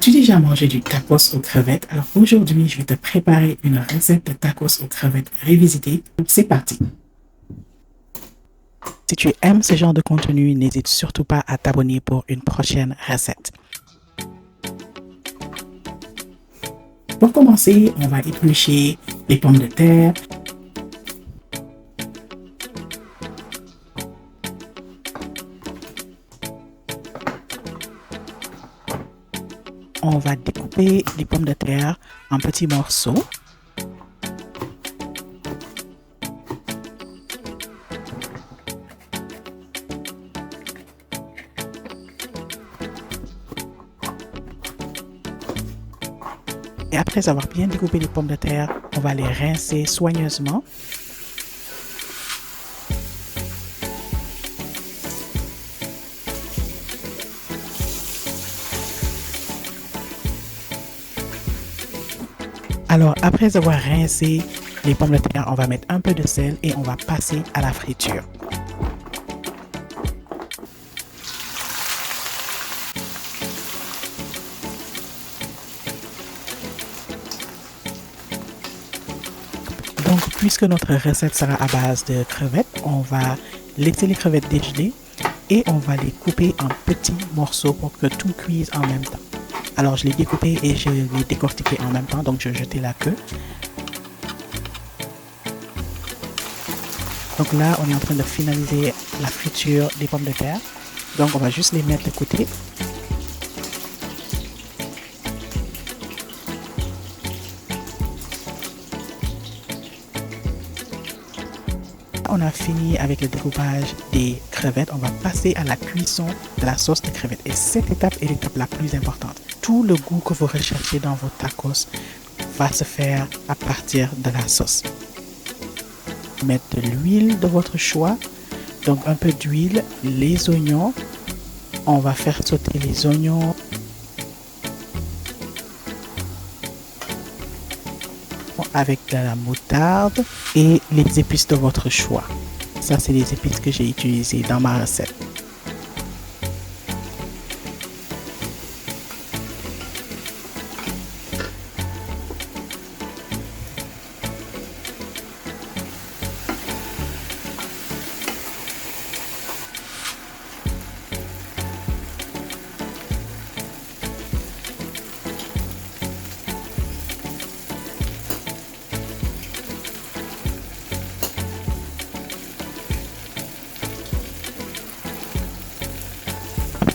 As-tu déjà mangé du tacos aux crevettes? Alors aujourd'hui, je vais te préparer une recette de tacos aux crevettes revisitée. C'est parti! Si tu aimes ce genre de contenu, n'hésite surtout pas à t'abonner pour une prochaine recette. Pour commencer, on va éplucher les pommes de terre. On va découper les pommes de terre en petits morceaux. Et après avoir bien découpé les pommes de terre, on va les rincer soigneusement. Alors, après avoir rincé les pommes de terre, on va mettre un peu de sel et on va passer à la friture. Donc, puisque notre recette sera à base de crevettes, on va laisser les crevettes dégeler et on va les couper en petits morceaux pour que tout cuise en même temps. Alors, je l'ai découpé et je l'ai décortiqué en même temps, donc je vais jeter la queue. Donc là, on est en train de finaliser la friture des pommes de terre. Donc, on va juste les mettre de côté. On a fini avec le découpage des crevettes. On va passer à la cuisson de la sauce de crevettes. Et cette étape est l'étape la plus importante. Tout le goût que vous recherchez dans vos tacos va se faire à partir de la sauce. Mettre de l'huile de votre choix. Donc un peu d'huile, les oignons. On va faire sauter les oignons. Avec de la moutarde et les épices de votre choix. Ça, c'est les épices que j'ai utilisées dans ma recette.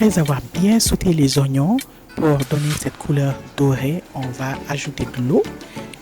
Après avoir bien sauté les oignons pour donner cette couleur dorée, on va ajouter de l'eau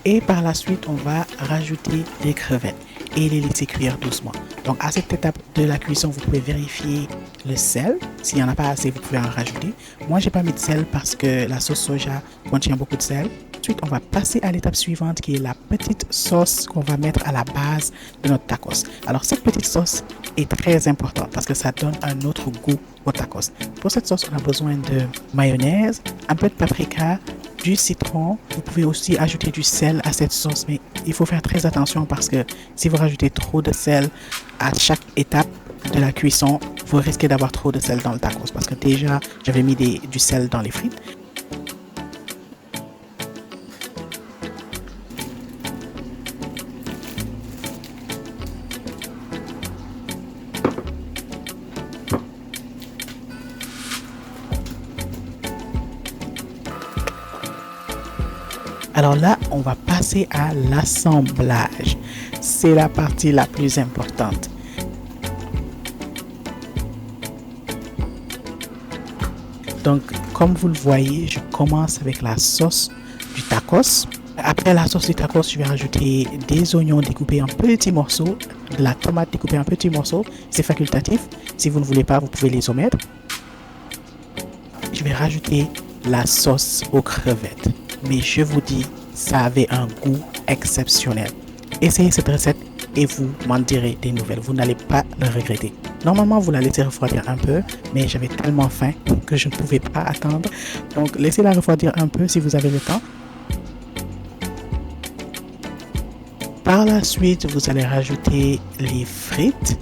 et par la suite on va rajouter les crevettes et les laisser cuire doucement. Donc à cette étape de la cuisson, vous pouvez vérifier le sel. S'il n'y en a pas assez, vous pouvez en rajouter. Moi, j'ai pas mis de sel parce que la sauce soja contient beaucoup de sel. Ensuite, on va passer à l'étape suivante qui est la petite sauce qu'on va mettre à la base de notre tacos. Alors cette petite sauce est très importante parce que ça donne un autre goût au tacos. Pour cette sauce, on a besoin de mayonnaise, un peu de paprika, du citron. Vous pouvez aussi ajouter du sel à cette sauce, mais il faut faire très attention parce que si vous rajoutez trop de sel à chaque étape de la cuisson, vous risquez d'avoir trop de sel dans le tacos parce que déjà, j'avais mis du sel dans les frites. Alors là, on va passer à l'assemblage. C'est la partie la plus importante. Donc, comme vous le voyez, je commence avec la sauce du tacos. Après la sauce du tacos, je vais rajouter des oignons découpés en petits morceaux, de la tomate découpée en petits morceaux. C'est facultatif. Si vous ne voulez pas, vous pouvez les omettre. Je vais rajouter la sauce aux crevettes. Mais je vous dis, ça avait un goût exceptionnel. Essayez cette recette et vous m'en direz des nouvelles. Vous n'allez pas le regretter. Normalement, vous la laissez refroidir un peu, mais j'avais tellement faim que je ne pouvais pas attendre. Donc, laissez-la refroidir un peu si vous avez le temps. Par la suite, vous allez rajouter les frites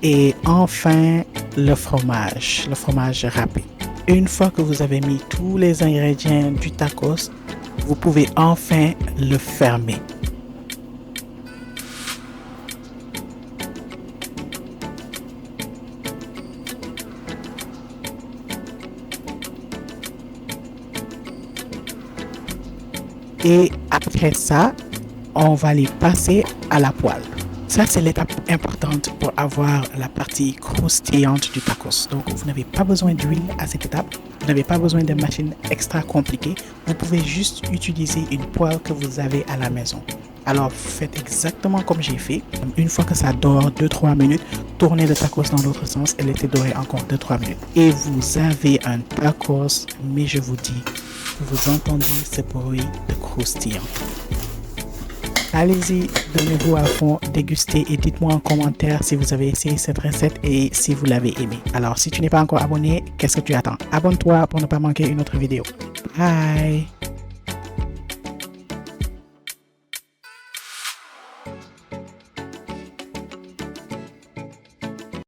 et enfin le fromage râpé. Une fois que vous avez mis tous les ingrédients du tacos, vous pouvez enfin le fermer. Et après ça, on va les passer à la poêle. Ça, c'est l'étape importante pour avoir la partie croustillante du tacos. Donc, vous n'avez pas besoin d'huile à cette étape. Vous n'avez pas besoin de machine extra compliquée. Vous pouvez juste utiliser une poêle que vous avez à la maison. Alors, faites exactement comme j'ai fait. Une fois que ça dort 2-3 minutes, tournez le tacos dans l'autre sens et laissez dorer encore 2-3 minutes. Et vous avez un tacos, mais je vous dis, vous entendez ce bruit de croustillant. Allez-y, donnez-vous à fond, dégustez et dites-moi en commentaire si vous avez essayé cette recette et si vous l'avez aimé. Alors, si tu n'es pas encore abonné, qu'est-ce que tu attends? Abonne-toi pour ne pas manquer une autre vidéo. Bye!